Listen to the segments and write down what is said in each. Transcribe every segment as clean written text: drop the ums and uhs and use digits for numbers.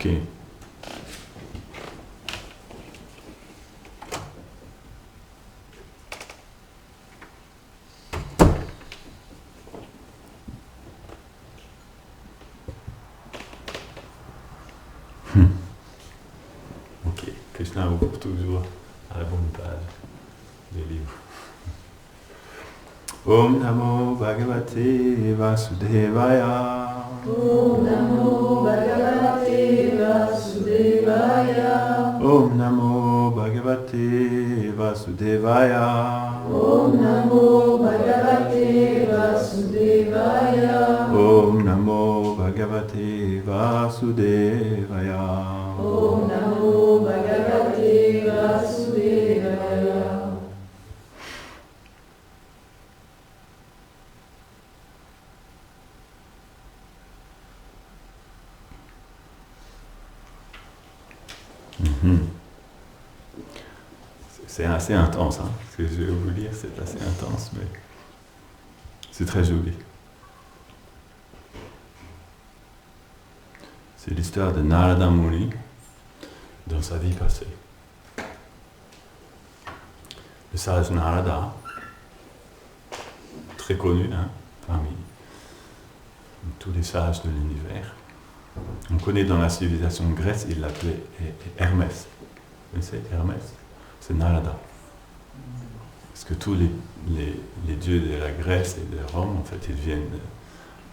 Ok. Ok, Krishna vous pour toujours à la bonne page des livres. Om Namo Bhagavate Vasudevaya. Om Namo Bhagavate Vasudevaya. Om Namo Bhagavate Vasudevaya. Om Namo Bhagavate Vasudevaya. Om Namo Bhagavate Vasudevaya. Om Namo Bhagavate Vasudevaya. C'est assez intense, hein. Ce que je vais vous lire, c'est assez intense, mais c'est très joli. C'est l'histoire de Narada Muni dans sa vie passée. Le sage Narada, très connu, hein, parmi tous les sages de l'univers. On connaît dans la civilisation grecque, il l'appelait Hermès. Vous connaissez Hermès? C'est Narada. Parce que tous les dieux de la Grèce et de Rome, en fait, ils viennent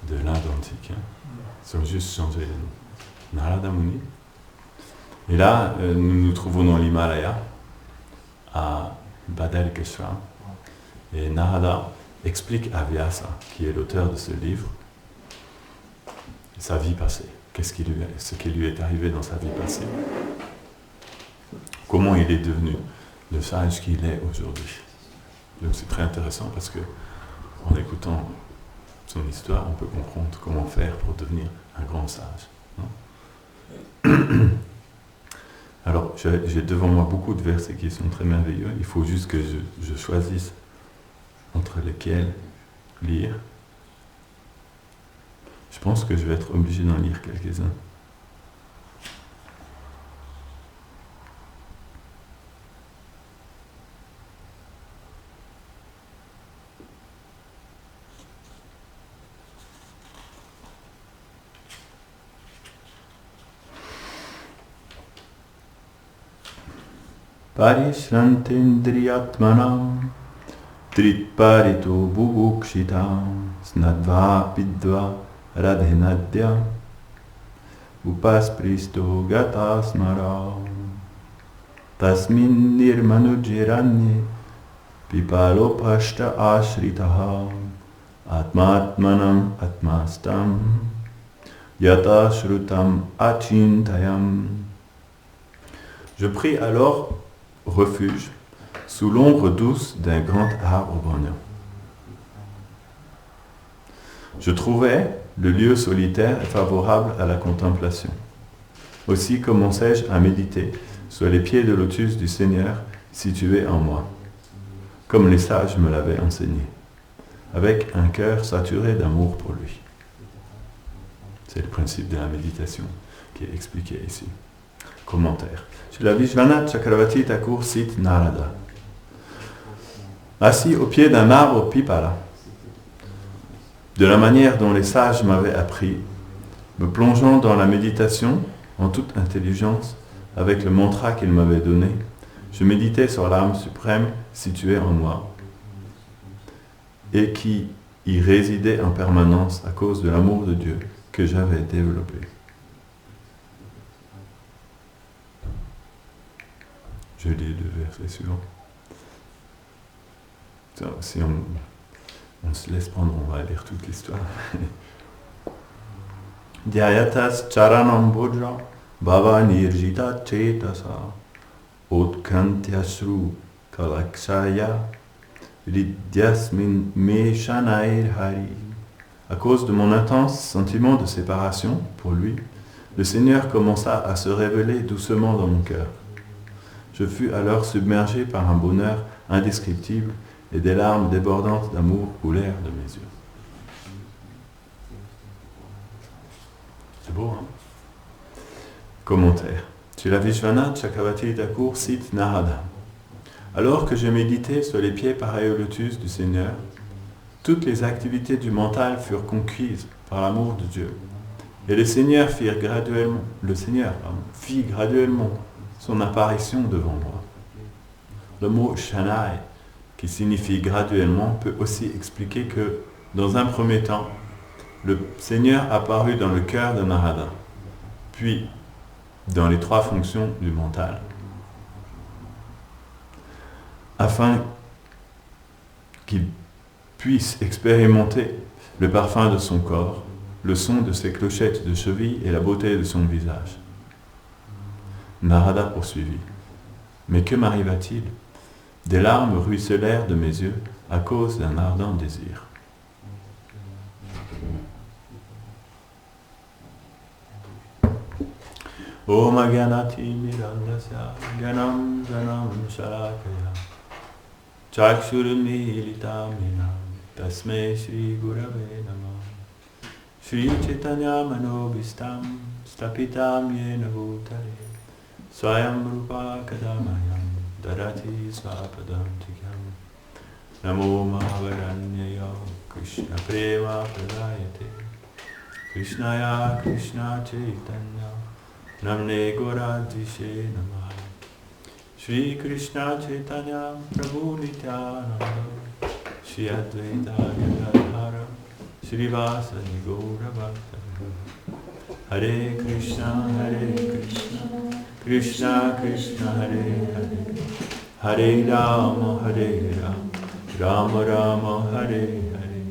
de l'Inde antique. Hein. Ils ont juste changé les noms. Narada Muni. Et là, nous nous trouvons dans l'Himalaya, à Badalkeshwar. Et Narada explique à Vyasa, qui est l'auteur de ce livre, sa vie passée. Ce qui lui est arrivé dans sa vie passée. Comment il est devenu le sage qu'il est aujourd'hui. Donc c'est très intéressant parce que en écoutant son histoire, on peut comprendre comment faire pour devenir un grand sage. Non? Alors, j'ai devant moi beaucoup de versets qui sont très merveilleux. Il faut juste que je choisisse entre lesquels lire. Je pense que je vais être obligé d'en lire quelques-uns. Parishrantendriyatmanam Tritparito Bubukshitam Snadva Pidva Radhenadya Upaspristo Gatasmaram Tasmin Nirmanujiranye Pipalopashta Ashritaha Atmatmanam Atmastam Yata Shrutam Achintayam. Je pris alors refuge sous l'ombre douce d'un grand arbre brunant. Je trouvais le lieu solitaire favorable à la contemplation. Aussi commençai-je à méditer sur les pieds de lotus du Seigneur situés en moi, comme les sages me l'avaient enseigné, avec un cœur saturé d'amour pour lui. C'est le principe de la méditation qui est expliqué ici. Commentaire. Srila Vishwanath Chakravarti Thakur cite Narada. Assis au pied d'un arbre Pipala, de la manière dont les sages m'avaient appris, me plongeant dans la méditation en toute intelligence avec le mantra qu'ils m'avaient donné, je méditais sur l'âme suprême située en moi et qui y résidait en permanence à cause de l'amour de Dieu que j'avais développé. Je lis le verset suivant. Si on se laisse prendre, on va lire toute l'histoire. Dhyayatas charanam bodra bhava nirjita chetasa utkantyasru kalakshaya ridyasmin me shanair hari. À cause de mon intense sentiment de séparation pour lui, le Seigneur commença à se révéler doucement dans mon cœur. Je fus alors submergé par un bonheur indescriptible et des larmes débordantes d'amour coulèrent de mes yeux. C'est beau, hein? Commentaire. Srila Vishwanath Chakravarti Thakur cite Narada. Alors que je méditais sur les pieds pareils au lotus du Seigneur, toutes les activités du mental furent conquises par l'amour de Dieu. Et le Seigneur fit graduellement son apparition devant moi. Le mot Shanai, qui signifie graduellement, peut aussi expliquer que, dans un premier temps, le Seigneur apparut dans le cœur de Narada, puis dans les 3 fonctions du mental, afin qu'il puisse expérimenter le parfum de son corps, le son de ses clochettes de cheville et la beauté de son visage. Narada poursuivit. Mais que m'arriva-t-il ? Des larmes ruisselèrent de mes yeux à cause d'un ardent désir. Om Agyanati Mirandasya Ganam Ganam Shalakaya Chakshurmilitamina Tasmai Shri Gurave Namah Shri Chaitanya Manobhistam Stapitam Yena Bhutale Swayam Rupa Kadamayam Darati Svapadam Tikam Namo Mahavaranyaya Krishna Prema Pradayate Krishnaya Krishna Chaitanya Namne Goradishe Namah Shri Krishna Chaitanya Prabhu Nityananda Shri Advaita Gadadhara Shri Vasani Gaura Bhaktavara Hare Krishna Krishna Krishna Hare Hare Hare Rama Rama Rama Hare Hare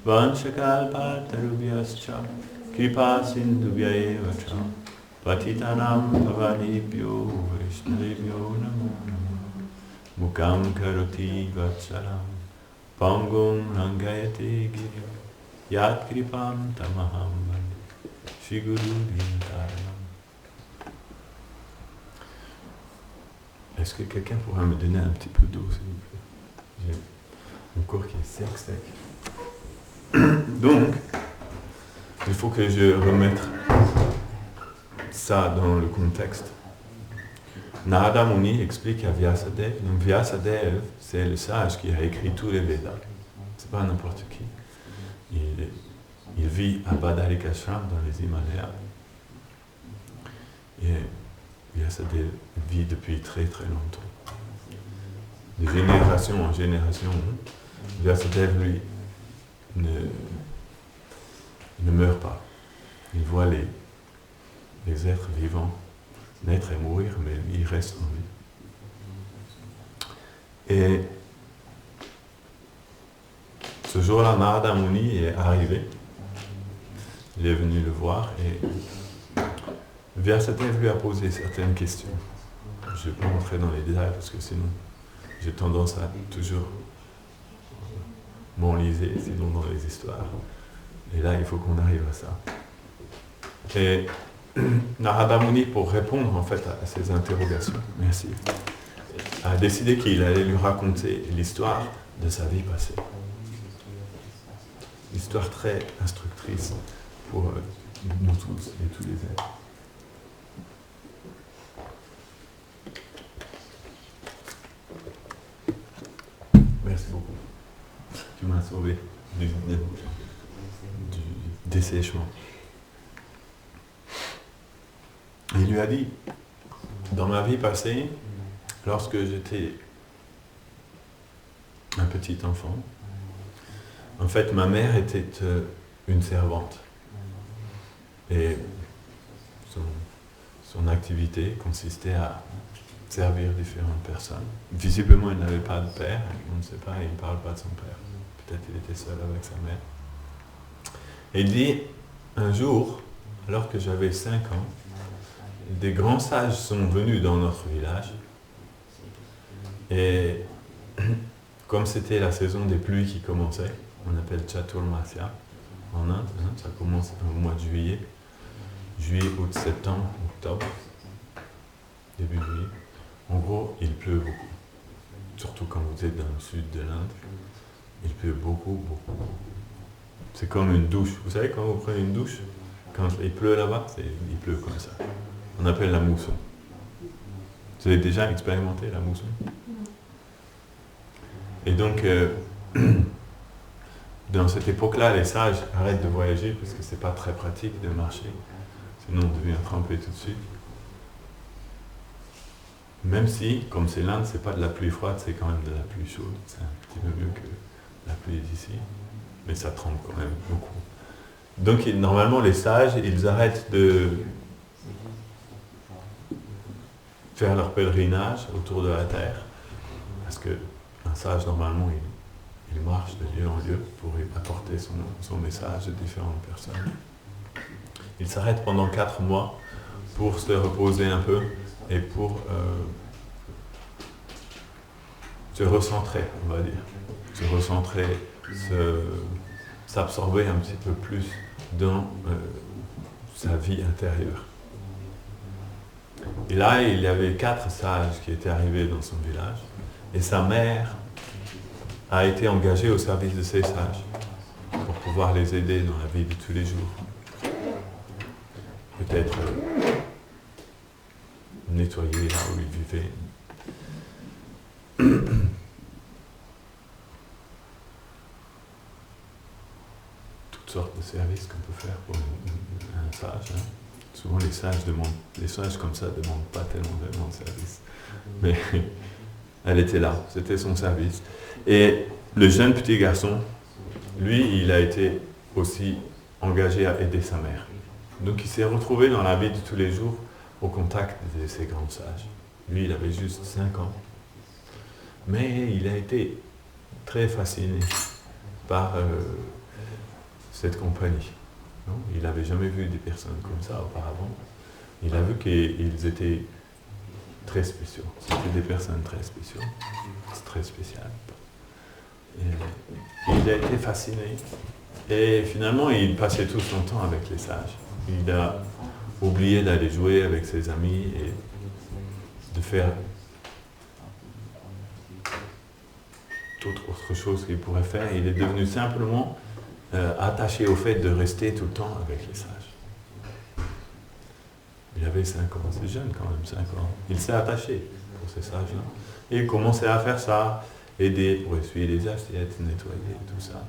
Vanchakalpatarubhyascha Kripa Sindhubhya Cha Patitanam Pavanibhyo Vaishnavibhyo Namo Namo Mukam Karoti Vatsalam Pangum Rangayate Girim Yat Kripam Tamaham Vande Shri Guru Dinataram. Est-ce que quelqu'un pourra me donner un petit peu d'eau, s'il vous plaît? J'ai mon corps qui est sec. Donc, il faut que je remette ça dans le contexte. Narada Muni explique à Vyasadeva. Donc Vyasadeva, c'est le sage qui a écrit tous les Védas. C'est pas n'importe qui. Il vit à Badarikashram dans les Himalayas. Et Vyasadeva vit depuis très très longtemps. De génération en génération, Vyasadeva, lui, ne meurt pas. Il voit les êtres vivants naître et mourir, mais lui, il reste en vie. Et ce jour-là, Narada Muni est arrivé. Il est venu le voir et Vyasadeva lui a posé certaines questions. Je ne vais pas rentrer dans les détails parce que sinon j'ai tendance à toujours m'enliser, sinon dans les histoires. Et là, il faut qu'on arrive à ça. Et Narada Muni, pour répondre en fait à ces interrogations, merci, a décidé qu'il allait lui raconter l'histoire de sa vie passée. Histoire très instructrice pour nous tous et tous les êtres. Merci beaucoup. Tu m'as sauvé du dessèchement. Il lui a dit, dans ma vie passée, lorsque j'étais un petit enfant, en fait, ma mère était une servante. Et son activité consistait à servir différentes personnes. Visiblement, il n'avait pas de père, on ne sait pas, il ne parle pas de son père. Peut-être qu'il était seul avec sa mère. Et il dit, un jour, alors que j'avais 5 ans, des grands sages sont venus dans notre village. Et comme c'était la saison des pluies qui commençait, on appelle Chaturmasya en Inde, ça commence au mois de juillet, août, septembre, octobre, début juillet. En gros, il pleut beaucoup. Surtout quand vous êtes dans le sud de l'Inde, il pleut beaucoup. C'est comme une douche. Vous savez, quand vous prenez une douche, quand il pleut là-bas, il pleut comme ça. On appelle la mousson. Vous avez déjà expérimenté la mousson? Et donc, dans cette époque-là, les sages arrêtent de voyager parce que c'est pas très pratique de marcher. Sinon, on devient trempé tout de suite. Même si, comme c'est l'Inde, c'est pas de la pluie froide, c'est quand même de la pluie chaude. C'est un petit peu mieux que la pluie d'ici. Mais ça trempe quand même beaucoup. Donc, normalement, les sages, ils arrêtent de faire leur pèlerinage autour de la terre. Parce qu'un sage, normalement, il marche de lieu en lieu pour apporter son message à différentes personnes. Il s'arrête pendant 4 mois pour se reposer un peu et pour se recentrer, on va dire. Se recentrer, s'absorber un petit peu plus dans sa vie intérieure. Et là, il y avait 4 sages qui étaient arrivés dans son village et sa mère a été engagée au service de ces sages pour pouvoir les aider dans la vie de tous les jours. Peut-être nettoyer là où ils vivaient. Toutes sortes de services qu'on peut faire pour un sage. Hein. Souvent les sages comme ça demandent pas tellement de services. Mais elle était là, c'était son service. Et le jeune petit garçon, lui, il a été aussi engagé à aider sa mère. Donc il s'est retrouvé dans la vie de tous les jours au contact de ces grands sages. Lui, il avait juste 5 ans. Mais il a été très fasciné par cette compagnie. Non, il n'avait jamais vu des personnes comme ça auparavant. Il a vu qu'ils étaient très spéciaux. C'était des personnes très spéciales. Très spéciales. Et il a été fasciné. Et finalement, il passait tout son temps avec les sages. Il a oublié d'aller jouer avec ses amis et de faire toute autre chose qu'il pourrait faire. Il est devenu simplement attaché au fait de rester tout le temps avec les sages. Il avait 5 ans, c'est jeune quand même, 5 ans. Il s'est attaché pour ces sages-là. Et il commençait à faire ça, aider pour essuyer les assiettes, nettoyer, tout ça.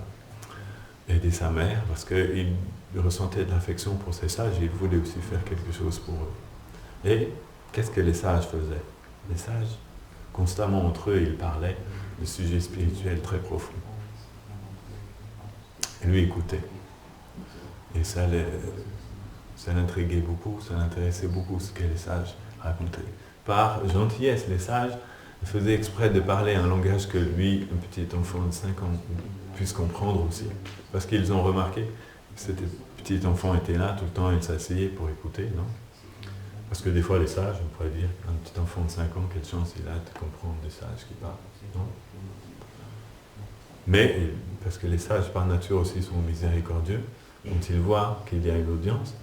Aider sa mère, parce qu'il ressentait de l'affection pour ces sages et il voulait aussi faire quelque chose pour eux. Et qu'est-ce que les sages faisaient? Les sages, constamment entre eux, ils parlaient de sujets spirituels très profonds. Et lui écoutait. Et ça l'intriguait beaucoup, ça l'intéressait beaucoup ce que les sages racontaient. Par gentillesse, les sages faisaient exprès de parler un langage que lui, un petit enfant de 5 ans, puisse comprendre aussi. Parce qu'ils ont remarqué que cet petit enfant était là, tout le temps il s'asseyait pour écouter, non? Parce que des fois les sages, on pourrait dire, un petit enfant de 5 ans, quelle chance il a de comprendre des sages qui parlent, non? Mais, parce que les sages par nature aussi sont miséricordieux, quand ils voient qu'il y a une audience,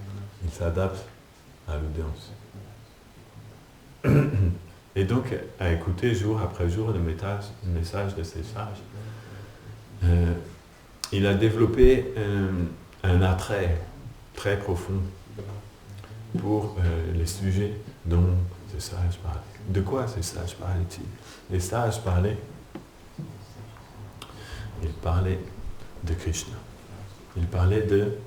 ils s'adaptent à l'audience. Et donc, à écouter jour après jour le message de ces sages, il a développé un attrait très profond pour les sujets dont ces sages parlaient. De quoi ces sages parlaient-ils? Les sages parlaient de Krishna. Ils parlaient de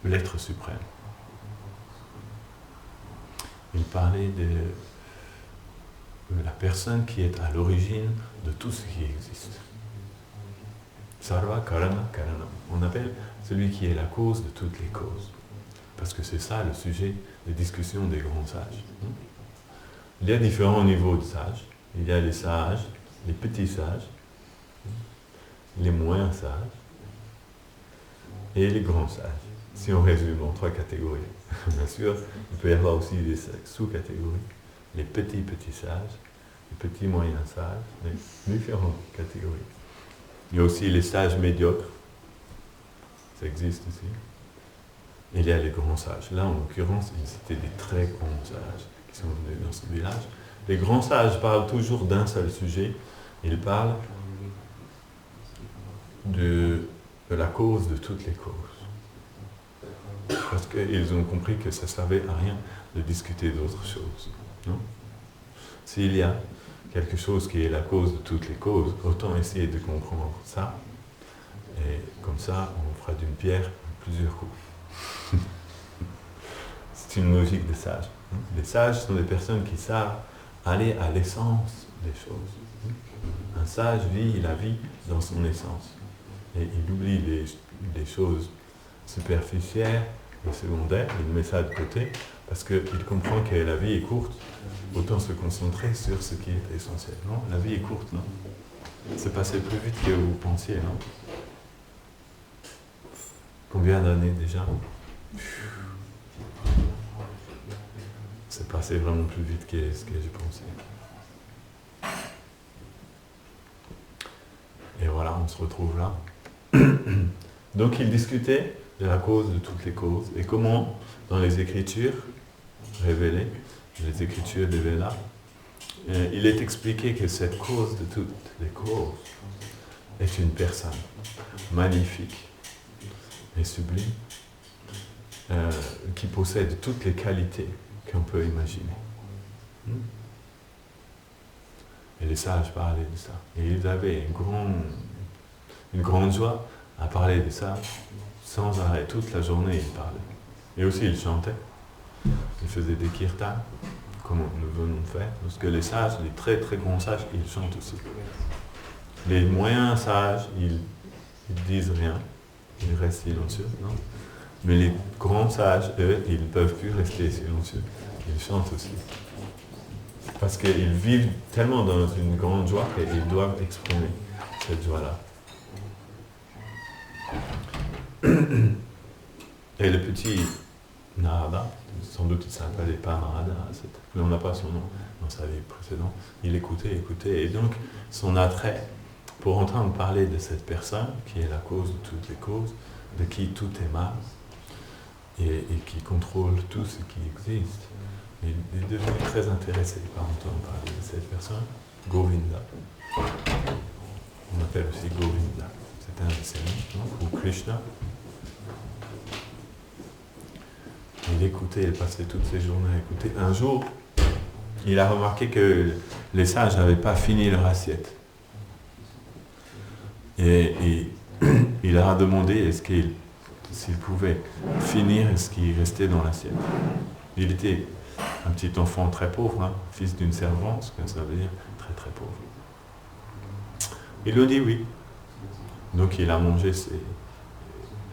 l'être suprême. Ils parlaient de la personne qui est à l'origine de tout ce qui existe. Sarva Karana Karanam. On appelle celui qui est la cause de toutes les causes. Parce que c'est ça le sujet des discussions des grands sages. Il y a différents niveaux de sages. Il y a les sages, les petits sages, les moins sages et les grands sages. Si on résume en 3 catégories. Bien sûr, il peut y avoir aussi des sous-catégories. Les petits sages, les petits moyens sages, les différentes catégories. Il y a aussi les sages médiocres. Ça existe aussi. Et il y a les grands sages. Là, en l'occurrence, c'était des très grands sages qui sont venus dans ce village. Les grands sages parlent toujours d'un seul sujet. Ils parlent de la cause de toutes les causes. parce qu'ils ont compris que ça ne servait à rien de discuter d'autres choses. Non? S'il y a quelque chose qui est la cause de toutes les causes, autant essayer de comprendre ça, et comme ça, on fera d'une pierre plusieurs coups. C'est une logique des sages. Les sages sont des personnes qui savent aller à l'essence des choses. Un sage vit la vie dans son essence. Et il oublie les choses superficielles et secondaires, il met ça de côté, parce qu'il comprend que la vie est courte. Autant se concentrer sur ce qui est essentiel. Non, la vie est courte, non? C'est passé plus vite que vous pensiez, non? Combien d'années déjà? C'est passé vraiment plus vite que ce que j'ai pensé. Et voilà, on se retrouve là. Donc il discutait de la cause de toutes les causes et comment, dans les Écritures révélées, les Écritures des Védas, il est expliqué que cette cause de toutes les causes est une personne magnifique et sublime, qui possède toutes les qualités qu'on peut imaginer. Et les sages parlaient de ça. Et ils avaient une grande joie à parler de ça sans arrêt. Toute la journée, ils parlaient. Et aussi, ils chantaient. Ils faisaient des kirtans, comme nous venons de faire. Parce que les sages, les très très grands sages, ils chantent aussi. Les moyens sages, ils disent rien. Ils restent silencieux, non? Mais les grands sages, eux, ils ne peuvent plus rester silencieux. Ils chantent aussi. Parce qu'ils vivent tellement dans une grande joie qu'ils doivent exprimer cette joie-là. Et le petit Narada, sans doute il ne s'appelait pas Narada, mais on n'a pas son nom dans sa vie précédente, il écoutait, et donc son attrait pour entendre parler de cette personne qui est la cause de toutes les causes, de qui tout émane, et qui contrôle tout ce qui existe. Il est devenu très intéressé par entendre parler de cette personne, Govinda. On appelle aussi Govinda. C'est un de ses noms, ou Krishna. Il écoutait, il passait toutes ses journées à écouter. Un jour, il a remarqué que les sages n'avaient pas fini leur assiette. Et il leur a demandé s'il pouvait finir ce qui restait dans l'assiette. Il était un petit enfant très pauvre, fils d'une servante, ce que ça veut dire, très très pauvre. Il lui a dit oui. Donc il a mangé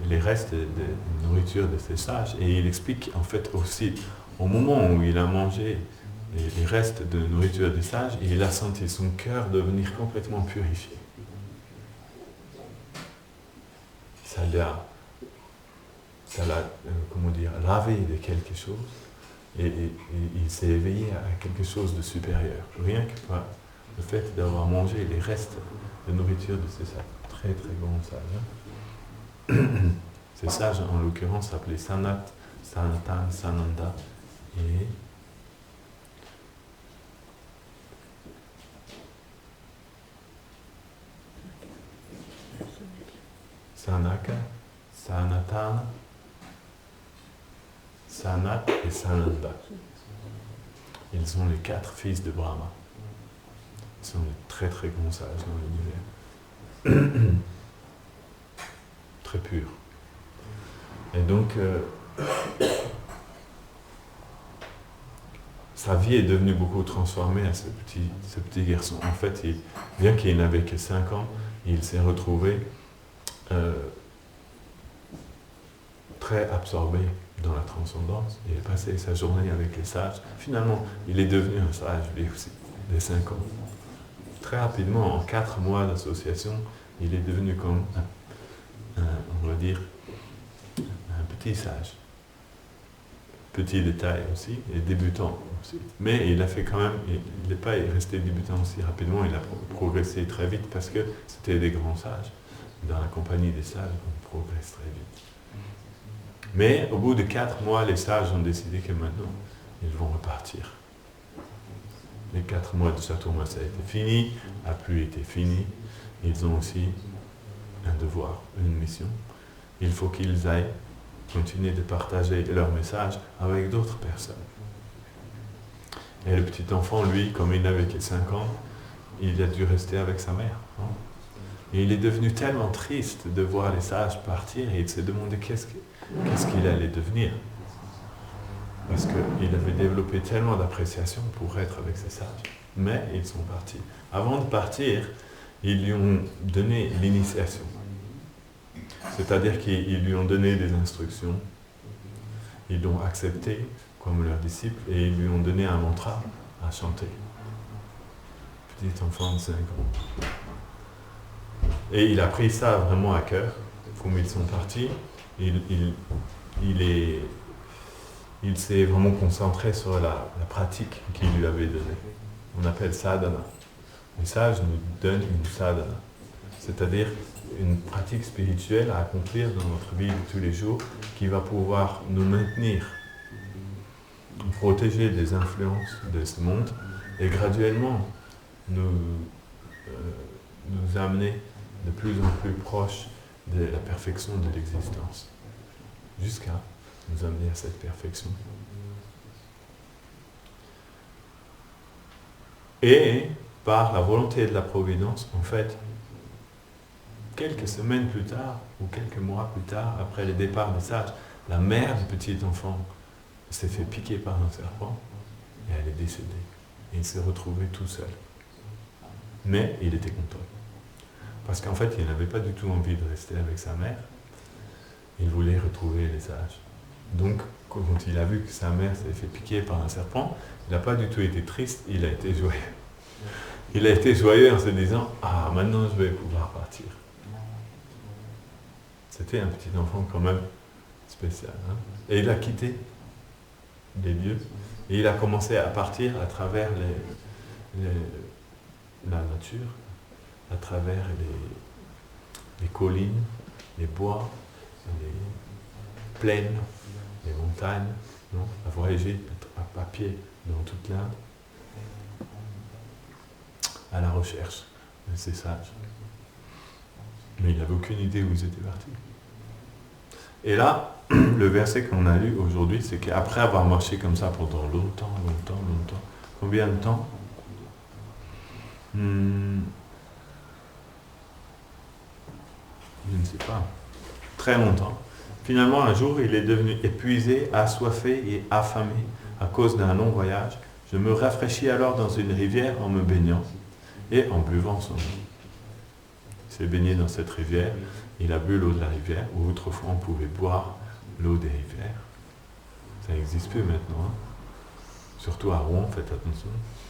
les restes de nourriture de ces sages, et il explique en fait aussi, au moment où il a mangé les restes de nourriture des sages, il a senti son cœur devenir complètement purifié. Ça l'a lavé de quelque chose, et il s'est éveillé à quelque chose de supérieur. Rien que par le fait d'avoir mangé les restes de nourriture de ces sages. Très très grands sages. Ces sages, en l'occurrence, s'appelaient Sanat, Sanatan, Sananda et Sanaka, Sanatana, Sanat et Sananda. Ils sont les 4 fils de Brahma. Ils sont de très très grands sages dans l'univers. Très purs. Et donc, sa vie est devenue beaucoup transformée à ce petit garçon. En fait, bien qu'il n'avait que 5 ans, il s'est retrouvé très absorbé dans la transcendance. Il a passé sa journée avec les sages. Finalement, il est devenu un sage, lui aussi, dès 5 ans. Très rapidement, en 4 mois d'association, il est devenu comme on va dire, un petit sage. Petit détail aussi, et débutant aussi. Mais il a fait quand même, il n'est pas resté débutant aussi rapidement, il a progressé très vite parce que c'était des grands sages. Dans la compagnie des sages, on progresse très vite. Mais au bout de 4 mois, les sages ont décidé que maintenant, ils vont repartir. Les 4 mois de Chaturmasya étaient finis, la pluie était finie. Ils ont aussi un devoir, une mission. Il faut qu'ils aillent continuer de partager leur message avec d'autres personnes. Et le petit enfant, lui, comme il n'avait que 5 ans, il a dû rester avec sa mère. Hein. Et il est devenu tellement triste de voir les sages partir et il s'est demandé qu'est-ce qu'il allait devenir. Parce qu'il avait développé tellement d'appréciation pour être avec ces sages. Mais ils sont partis. Avant de partir, ils lui ont donné l'initiation. C'est-à-dire qu'ils lui ont donné des instructions. Ils l'ont accepté comme leur disciple et ils lui ont donné un mantra à chanter. Petit enfant de 5 ans. Et il a pris ça vraiment à cœur. Comme ils sont partis, il s'est vraiment concentré sur la pratique qu'il lui avait donnée. On appelle sadhana. Les sages nous donnent une sadhana, c'est-à-dire une pratique spirituelle à accomplir dans notre vie de tous les jours qui va pouvoir nous maintenir, nous protéger des influences de ce monde et graduellement nous amener de plus en plus proche de la perfection de l'existence, jusqu'à nous amener à cette perfection. Et par la volonté de la Providence, en fait, quelques semaines plus tard, ou quelques mois plus tard, après le départ des sages, la mère du petit enfant s'est fait piquer par un serpent et elle est décédée. Et il s'est retrouvé tout seul. Mais il était content. Parce qu'en fait, il n'avait pas du tout envie de rester avec sa mère. Il voulait retrouver les sages. Donc, quand il a vu que sa mère s'est fait piquer par un serpent, il n'a pas du tout été triste, il a été joyeux. Il a été joyeux en se disant « Ah, maintenant je vais pouvoir partir ». C'était un petit enfant quand même spécial. Hein? Et il a quitté les lieux et il a commencé à partir à travers la nature, à travers les collines, les bois, les plaines, les montagnes, non? À voyager à pied dans toute l'Inde, à la recherche de ces sages. Mais il n'avait aucune idée où ils étaient partis. Et là, le verset qu'on a lu aujourd'hui, c'est qu'après avoir marché comme ça pendant longtemps, combien de temps? Je ne sais pas. Très longtemps. Finalement, un jour, il est devenu épuisé, assoiffé et affamé à cause d'un long voyage. Je me rafraîchis alors dans une rivière en me baignant et en buvant son eau. Il s'est baigné dans cette rivière, il a bu l'eau de la rivière, où autrefois on pouvait boire l'eau des rivières. Ça n'existe plus maintenant. Hein. Surtout à Rouen, faites attention.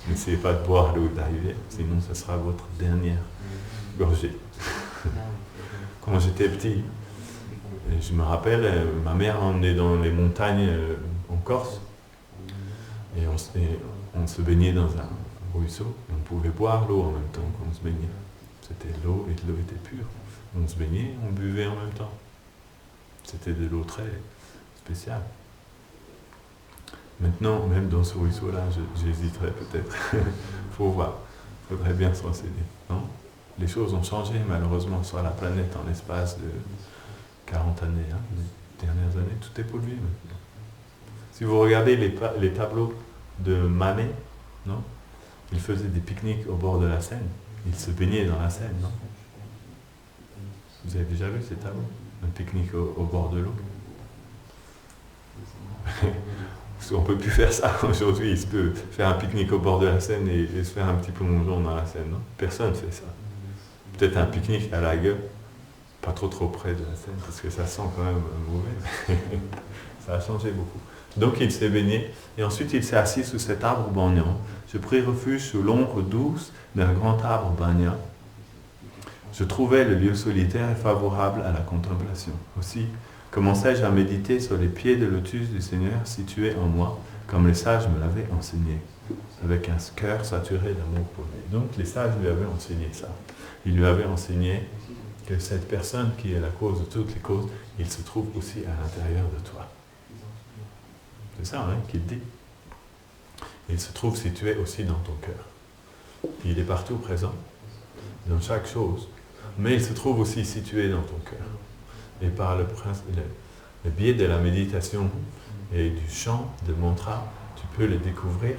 N'essayez pas de boire l'eau de la rivière, sinon ça sera votre dernière gorgée. Quand j'étais petit, je me rappelle, ma mère emmenait dans les montagnes en Corse, et on se baignait dans un ruisseau, et on pouvait boire l'eau en même temps qu'on se baignait. C'était l'eau, et l'eau était pure. On se baignait, on buvait en même temps. C'était de l'eau très spéciale. Maintenant, même dans ce ruisseau-là, j'hésiterais peut-être. Faut voir. Il faudrait bien se renseigner. Non ? Les choses ont changé, malheureusement, sur la planète en l'espace de 40 années. Hein. Les dernières années, tout est pollué maintenant. Si vous regardez les tableaux de Manet, non ? Il faisait des pique-niques au bord de la Seine. Il se baignait dans la Seine, non ? Vous avez déjà vu ces tableaux ? Un pique-nique au bord de l'eau. On ne peut plus faire ça aujourd'hui. Il se peut faire un pique-nique au bord de la Seine et se faire un petit plongeon dans la Seine, non ? Personne ne fait ça. Peut-être un pique-nique à la gueule, pas trop près de la Seine, parce que ça sent quand même mauvais. Ça a changé beaucoup. Donc il s'est baigné, et ensuite il s'est assis sous cet arbre banyan. Je pris refuge sous l'ombre douce d'un grand arbre banyan. Je trouvais le lieu solitaire et favorable à la contemplation. Aussi, commençai-je à méditer sur les pieds de lotus du Seigneur situés en moi, comme les sages me l'avaient enseigné, avec un cœur saturé d'amour pour lui. Donc les sages lui avaient enseigné ça. Ils lui avaient enseigné que cette personne qui est la cause de toutes les causes, il se trouve aussi à l'intérieur de toi. C'est ça qu'il dit. Il se trouve situé aussi dans ton cœur. Il est partout présent, dans chaque chose, mais il se trouve aussi situé dans ton cœur. Et par le biais de la méditation et du chant de mantra, tu peux le découvrir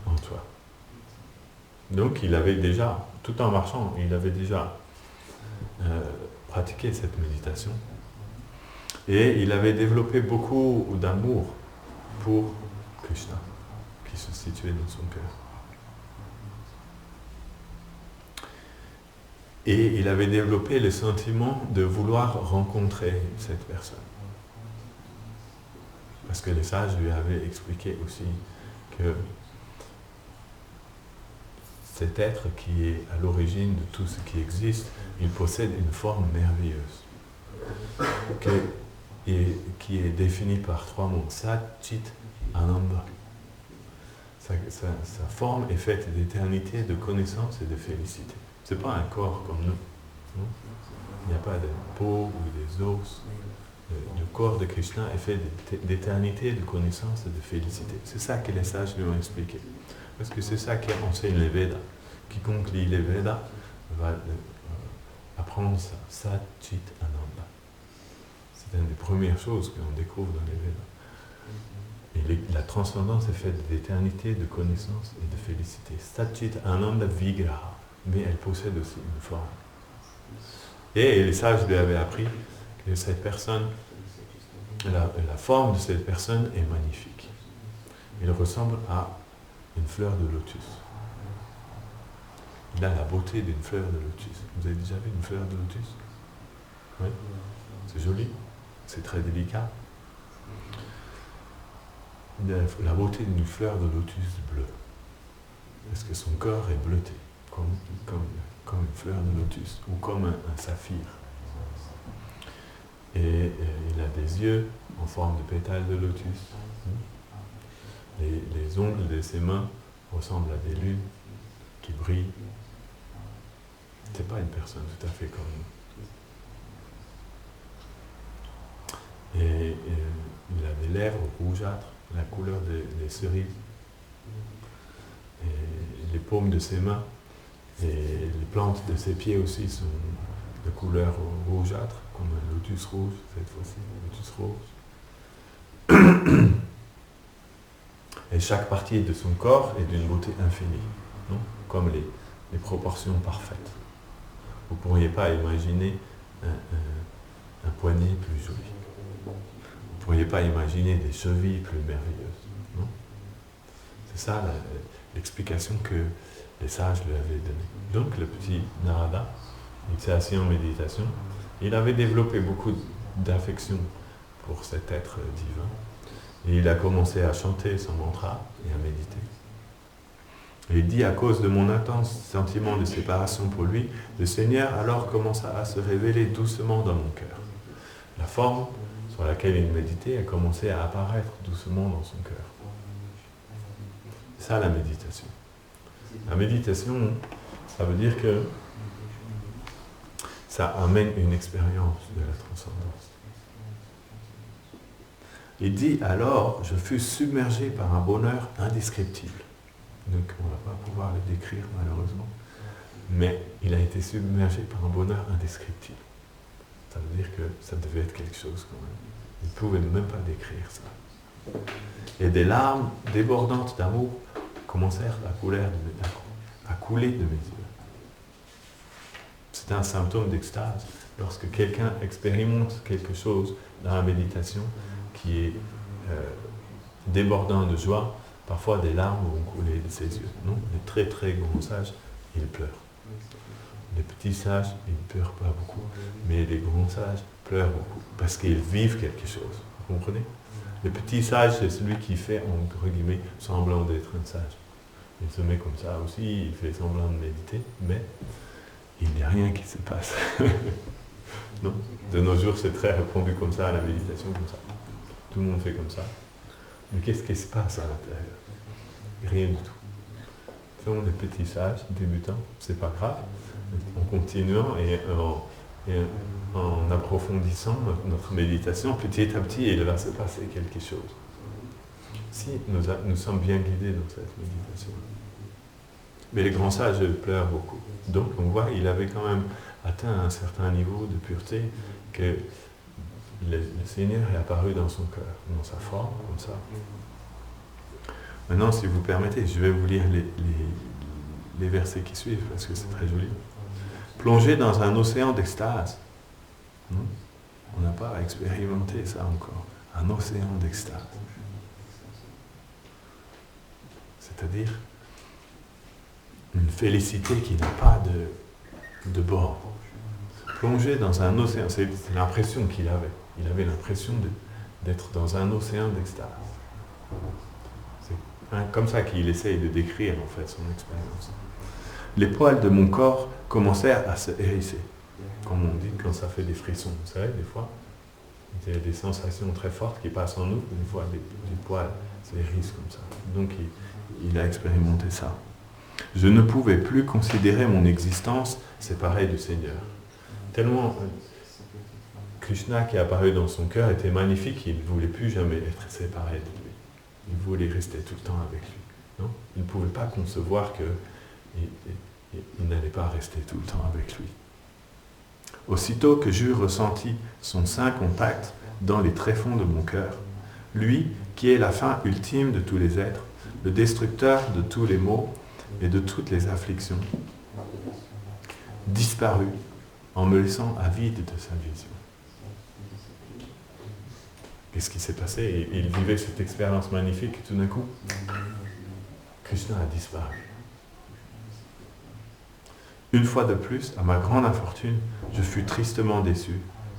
en toi. Donc il avait déjà, tout en marchant, il avait déjà pratiqué cette méditation. Et il avait développé beaucoup d'amour pour Krishna, qui se situait dans son cœur. Et il avait développé le sentiment de vouloir rencontrer cette personne. Parce que les sages lui avaient expliqué aussi que cet être qui est à l'origine de tout ce qui existe, il possède une forme merveilleuse, qui est définie par 3 mots, Sat, Chit, Ananda. Sa forme est faite d'éternité, de connaissance et de félicité. Ce n'est pas un corps comme nous. Non? Il n'y a pas de peau ou des os. Le corps de Krishna est fait d'éternité, de connaissance et de félicité. C'est ça que les sages lui ont expliqué. Parce que c'est ça qu'enseignent les Védas. Quiconque lit les Védas va apprendre ça. Sat, Chit, Ananda. C'est une des premières choses qu'on découvre dans les Védas. Et la transcendance est faite d'éternité, de connaissance et de félicité. Sat, Chit, Ananda, Vigraha. Mais elle possède aussi une forme. Et les sages lui avaient appris que cette personne, la forme de cette personne est magnifique. Il ressemble à une fleur de lotus. Il a la beauté d'une fleur de lotus. Vous avez déjà vu une fleur de lotus? Oui. C'est joli, c'est très délicat. Il a la beauté d'une fleur de lotus bleue. Parce que son corps est bleuté, comme une fleur de lotus, ou comme un saphir. Et il a des yeux en forme de pétales de lotus. Les ongles de ses mains ressemblent à des lunes qui brillent. C'est pas une personne tout à fait comme nous. Et il a des lèvres rougeâtres, la couleur des cerises. Et les paumes de ses mains et les plantes de ses pieds aussi sont de couleur rougeâtre, comme un lotus rouge, cette fois-ci, un lotus rose. Et chaque partie de son corps est d'une beauté infinie, non? Comme les proportions parfaites. Vous ne pourriez pas imaginer un poignet plus joli. Vous ne pourriez pas imaginer des chevilles plus merveilleuses. Non? C'est ça l'explication que les sages lui avaient donnée. Donc le petit Narada, il s'est assis en méditation. Il avait développé beaucoup d'affection pour cet être divin. Et il a commencé à chanter son mantra et à méditer. Et il dit, à cause de mon intense sentiment de séparation pour lui, le Seigneur alors commença à se révéler doucement dans mon cœur. La forme sur laquelle il méditait a commencé à apparaître doucement dans son cœur. C'est ça la méditation. La méditation, ça veut dire que ça amène une expérience de la transcendance. Il dit alors, je fus submergé par un bonheur indescriptible. Donc on ne va pas pouvoir le décrire malheureusement, mais il a été submergé par un bonheur indescriptible. Ça veut dire que ça devait être quelque chose quand même. Il ne pouvait même pas décrire ça. Et des larmes débordantes d'amour commencèrent à couler de mes yeux. C'est un symptôme d'extase. Lorsque quelqu'un expérimente quelque chose dans la méditation qui est débordant de joie, parfois des larmes vont couler de ses yeux. Non, les très très grands sages, ils pleurent. Les petits sages, ils ne pleurent pas beaucoup. Mais les grands sages pleurent beaucoup parce qu'ils vivent quelque chose. Vous comprenez? Le petit sage, c'est celui qui fait, entre guillemets, semblant d'être un sage. Il se met comme ça aussi, il fait semblant de méditer, mais il n'y a rien qui se passe. Non? De nos jours, c'est très répandu comme ça, la méditation comme ça. Tout le monde fait comme ça. Mais qu'est-ce qui se passe à l'intérieur? Rien du tout. Ce sont des petits sages, débutants, c'est pas grave. En continuant et en approfondissant notre méditation, petit à petit, il va se passer quelque chose. Si nous sommes bien guidés dans cette méditation. Mais les grands sages pleurent beaucoup. Donc on voit qu'il avait quand même atteint un certain niveau de pureté que le Seigneur est apparu dans son cœur, dans sa forme, comme ça. Maintenant, si vous permettez, je vais vous lire les versets qui suivent, parce que c'est très joli. Plongé dans un océan d'extase. On n'a pas expérimenté ça encore. Un océan d'extase. C'est-à-dire une félicité qui n'a pas de bord. Plongé dans un océan, c'est l'impression qu'il avait. Il avait l'impression d'être dans un océan d'extase. C'est comme ça qu'il essaye de décrire en fait son expérience. Les poils de mon corps commencèrent à se hérisser. Comme on dit quand ça fait des frissons. Vous savez, des fois, il y a des sensations très fortes qui passent en nous, des fois les poils se hérissent comme ça. Donc il a expérimenté ça. Je ne pouvais plus considérer mon existence séparée du Seigneur. Tellement Krishna qui est apparu dans son cœur était magnifique, il ne voulait plus jamais être séparé de lui. Il voulait rester tout le temps avec lui. Non? Il ne pouvait pas concevoir qu'il n'allait pas rester tout le temps avec lui. Aussitôt que j'eus ressenti son saint contact dans les tréfonds de mon cœur, lui qui est la fin ultime de tous les êtres, le destructeur de tous les maux et de toutes les afflictions, disparut en me laissant avide de sa vision. Qu'est-ce qui s'est passé? Il vivait cette expérience magnifique et tout d'un coup, Krishna a disparu. Une fois de plus, à ma grande infortune, je fus tristement déçu,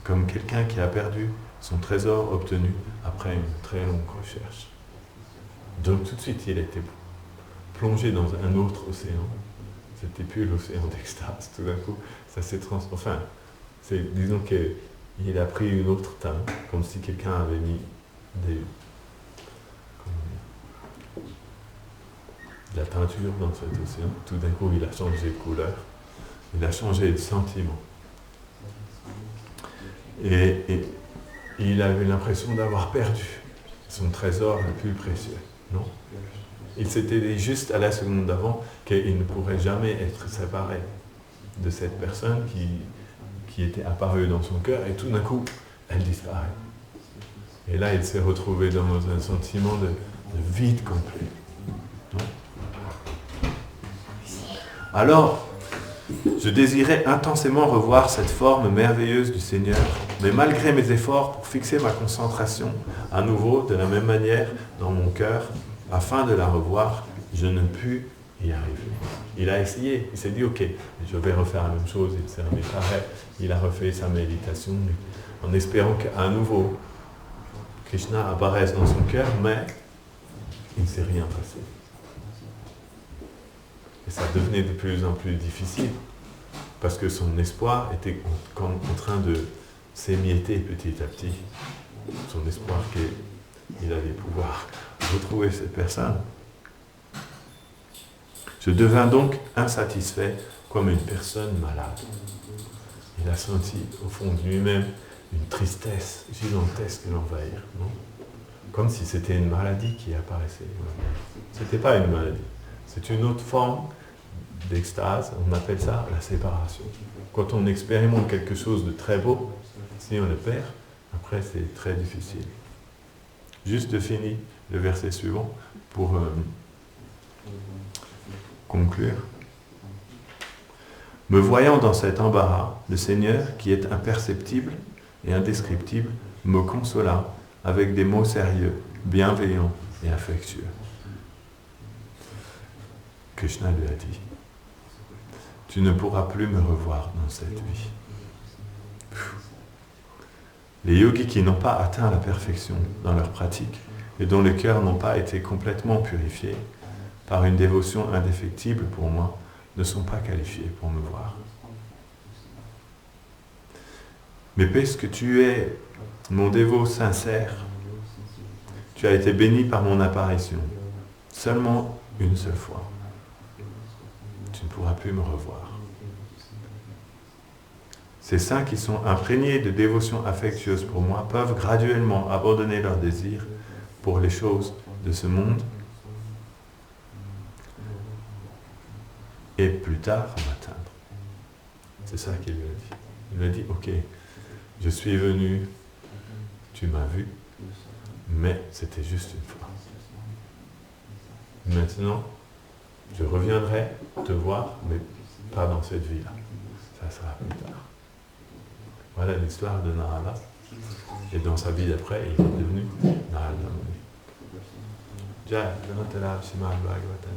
comme quelqu'un qui a perdu son trésor obtenu après une très longue recherche. Donc tout de suite, il était plongé dans un autre océan. C'était plus l'océan d'extase. Tout d'un coup, ça s'est transformé. Enfin, disons qu'il a pris une autre teinte, comme si quelqu'un avait mis de la teinture dans cet océan. Tout d'un coup, il a changé de couleur. Il a changé de sentiment. Et il avait l'impression d'avoir perdu son trésor le plus précieux. Non? Il s'était dit juste à la seconde d'avant qu'il ne pourrait jamais être séparé de cette personne qui était apparue dans son cœur, et tout d'un coup, elle disparaît. Et là, il s'est retrouvé dans un sentiment de vide complet. Non? Alors, je désirais intensément revoir cette forme merveilleuse du Seigneur, mais malgré mes efforts pour fixer ma concentration à nouveau de la même manière dans mon cœur, afin de la revoir, je ne pus y arriver. Il a essayé, il s'est dit ok, je vais refaire la même chose, il s'est remis pareil, il a refait sa méditation en espérant qu'à nouveau Krishna apparaisse dans son cœur, mais il ne s'est rien passé. Et ça devenait de plus en plus difficile, parce que son espoir était en train de s'émietter petit à petit. Son espoir qu'il allait pouvoir retrouver cette personne. Je devins donc insatisfait comme une personne malade. Il a senti au fond de lui-même une tristesse gigantesque l'envahir, non? Comme si c'était une maladie qui apparaissait. Ce n'était pas une maladie. C'est une autre forme d'extase, on appelle ça la séparation. Quand on expérimente quelque chose de très beau, si on le perd, après c'est très difficile. Juste fini le verset suivant pour conclure. Me voyant dans cet embarras, le Seigneur, qui est imperceptible et indescriptible, me consola avec des mots sérieux, bienveillants et affectueux. Krishna lui a dit, tu ne pourras plus me revoir dans cette vie. Les yogis qui n'ont pas atteint la perfection dans leur pratique et dont les cœurs n'ont pas été complètement purifiés par une dévotion indéfectible pour moi, ne sont pas qualifiés pour me voir. Mais puisque tu es mon dévot sincère, tu as été béni par mon apparition, seulement une seule fois. Tu ne pourras plus me revoir. Ces saints qui sont imprégnés de dévotion affectueuse pour moi peuvent graduellement abandonner leurs désirs pour les choses de ce monde et plus tard m'atteindre. C'est ça qu'il lui a dit. Il lui a dit, ok, je suis venu tu m'as vu, mais c'était juste une fois. Maintenant, je reviendrai te voir, mais pas dans cette vie-là. Ça sera plus tard. Voilà l'histoire de Narada. Et dans sa vie d'après, il est devenu Narada Muni. Jai, Janatala, Srimad Bhagavatam.